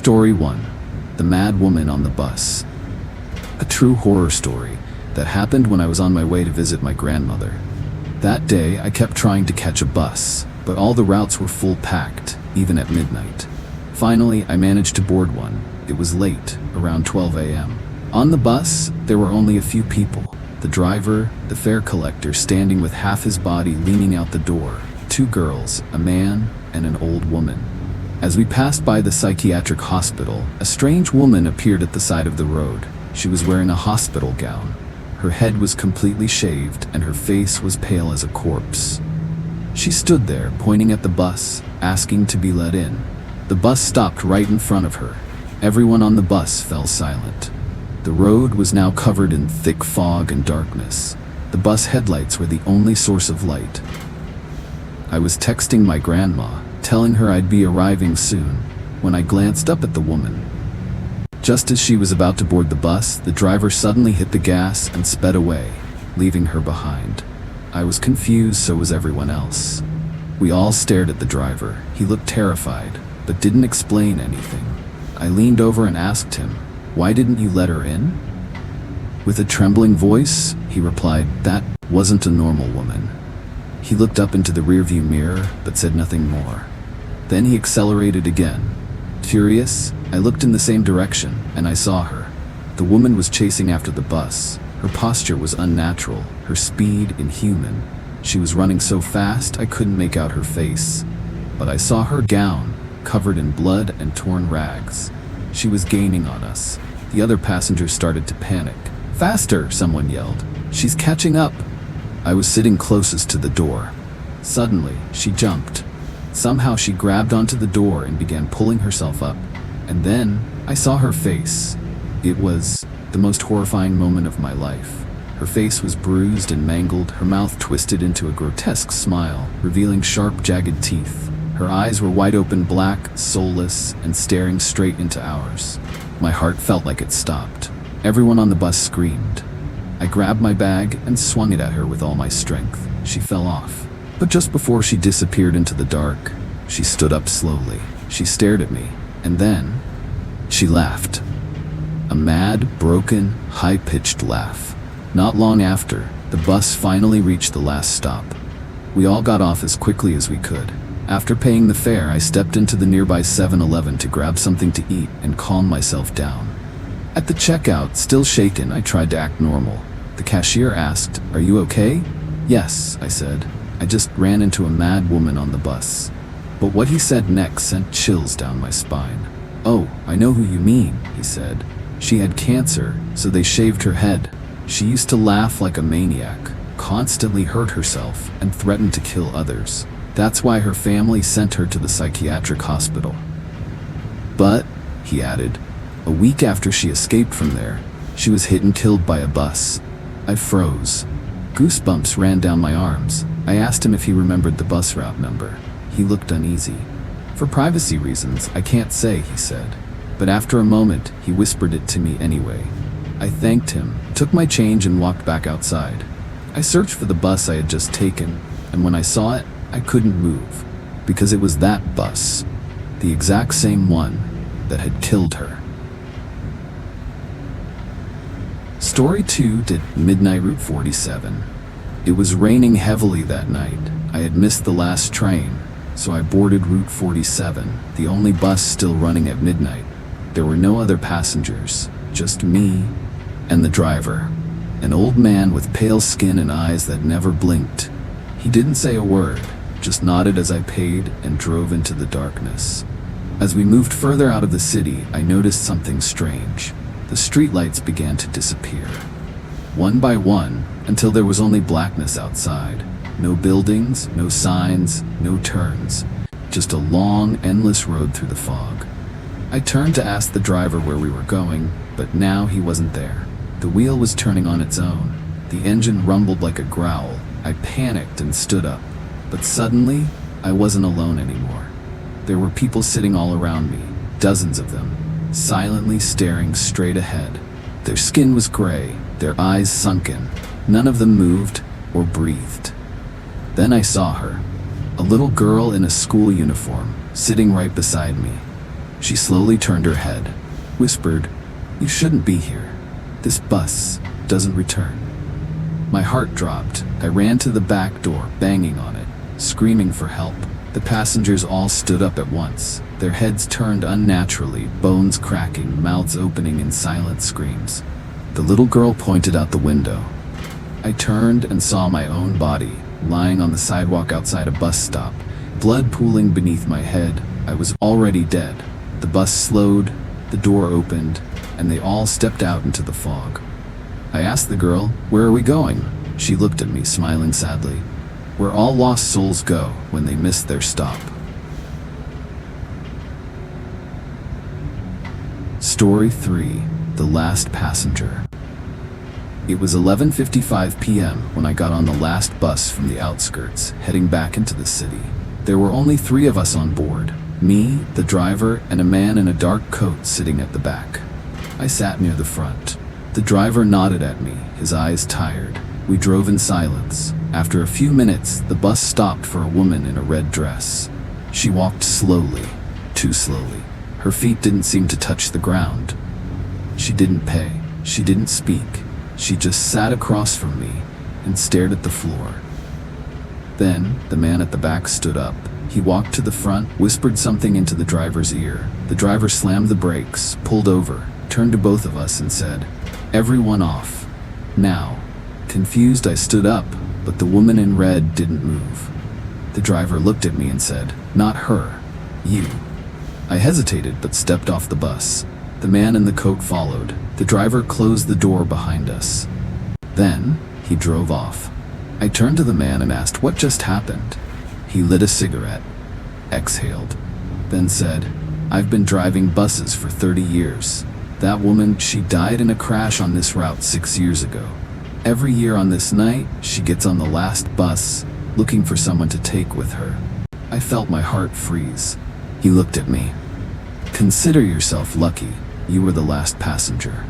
Story 1. The Mad Woman on the Bus. A true horror story that happened when I was on my way to visit my grandmother. That day, I kept trying to catch a bus, but all the routes were full packed, even at midnight. Finally, I managed to board one. It was late, around 12 a.m. On the bus, there were only a few people. The driver, the fare collector standing with half his body leaning out the door, 2 girls, a man, and an old woman. As we passed by the psychiatric hospital, a strange woman appeared at the side of the road. She was wearing a hospital gown. Her head was completely shaved and her face was pale as a corpse. She stood there, pointing at the bus, asking to be let in. The bus stopped right in front of her. Everyone on the bus fell silent. The road was now covered in thick fog and darkness. The bus headlights were the only source of light. I was texting my grandma, telling her I'd be arriving soon, when I glanced up at the woman. Just as she was about to board the bus, the driver suddenly hit the gas and sped away, leaving her behind. I was confused, so was everyone else. We all stared at the driver. He looked terrified, but didn't explain anything. I leaned over and asked him, "Why didn't you let her in?" With a trembling voice, he replied, "That wasn't a normal woman." He looked up into the rearview mirror, but said nothing more. Then he accelerated again. Curious, I looked in the same direction, and I saw her. The woman was chasing after the bus. Her posture was unnatural, her speed inhuman. She was running so fast I couldn't make out her face. But I saw her gown, covered in blood and torn rags. She was gaining on us. The other passengers started to panic. "Faster!" someone yelled. "She's catching up!" I was sitting closest to the door. Suddenly, she jumped. Somehow she grabbed onto the door and began pulling herself up. And then, I saw her face. It was the most horrifying moment of my life. Her face was bruised and mangled, her mouth twisted into a grotesque smile, revealing sharp, jagged teeth. Her eyes were wide open, black, soulless, and staring straight into ours. My heart felt like it stopped. Everyone on the bus screamed. I grabbed my bag and swung it at her with all my strength. She fell off. But just before she disappeared into the dark, she stood up slowly. She stared at me, and then she laughed. A mad, broken, high-pitched laugh. Not long after, the bus finally reached the last stop. We all got off as quickly as we could. After paying the fare, I stepped into the nearby 7-Eleven to grab something to eat and calm myself down. At the checkout, still shaken, I tried to act normal. The cashier asked, "Are you okay?" "Yes," I said. "I just ran into a mad woman on the bus." But what he said next sent chills down my spine. "Oh, I know who you mean," he said. "She had cancer, so they shaved her head. She used to laugh like a maniac, constantly hurt herself, and threatened to kill others. That's why her family sent her to the psychiatric hospital. But," he added, "a week after she escaped from there, she was hit and killed by a bus." I froze. Goosebumps ran down my arms. I asked him if he remembered the bus route number. He looked uneasy. "For privacy reasons, I can't say," he said. But after a moment, he whispered it to me anyway. I thanked him, took my change, and walked back outside. I searched for the bus I had just taken, and when I saw it, I couldn't move, because it was that bus, the exact same one that had killed her. Story 2. Midnight Route 47. It was raining heavily that night. I had missed the last train, so I boarded Route 47, the only bus still running at midnight. There were no other passengers, just me and the driver, an old man with pale skin and eyes that never blinked. He didn't say a word, just nodded as I paid and drove into the darkness. As we moved further out of the city, I noticed something strange. The streetlights began to disappear, one by one, until there was only blackness outside. No buildings, no signs, no turns, just a long, endless road through the fog. I turned to ask the driver where we were going, but now he wasn't there. The wheel was turning on its own. The engine rumbled like a growl. I panicked and stood up. But suddenly, I wasn't alone anymore. There were people sitting all around me, dozens of them, silently staring straight ahead. Their skin was gray, their eyes sunken. None of them moved or breathed. Then I saw her, a little girl in a school uniform, sitting right beside me. She slowly turned her head, whispered, "You shouldn't be here. This bus doesn't return." My heart dropped. I ran to the back door, banging on it, screaming for help. The passengers all stood up at once, their heads turned unnaturally, bones cracking, mouths opening in silent screams. The little girl pointed out the window. I turned and saw my own body, lying on the sidewalk outside a bus stop, blood pooling beneath my head. I was already dead. The bus slowed, the door opened, and they all stepped out into the fog. I asked the girl, "Where are we going?" She looked at me, smiling sadly. "Where all lost souls go when they miss their stop." Story 3. The Last Passenger. It was 11:55 p.m. when I got on the last bus from the outskirts, heading back into the city. There were only 3 of us on board, me, the driver, and a man in a dark coat sitting at the back. I sat near the front. The driver nodded at me, his eyes tired. We drove in silence. After a few minutes, the bus stopped for a woman in a red dress. She walked slowly, too slowly. Her feet didn't seem to touch the ground. She didn't pay. She didn't speak. She just sat across from me and stared at the floor. Then, the man at the back stood up. He walked to the front, whispered something into the driver's ear. The driver slammed the brakes, pulled over, turned to both of us and said, "Everyone off. Now." Confused, I stood up, but the woman in red didn't move. The driver looked at me and said, "Not her. You." I hesitated but stepped off the bus. The man in the coat followed. The driver closed the door behind us. Then, he drove off. I turned to the man and asked what just happened. He lit a cigarette, exhaled, then said, "I've been driving buses for 30 years. That woman, she died in a crash on this route 6 years ago. Every year on this night, she gets on the last bus, looking for someone to take with her." I felt my heart freeze. He looked at me. "Consider yourself lucky. You were the last passenger."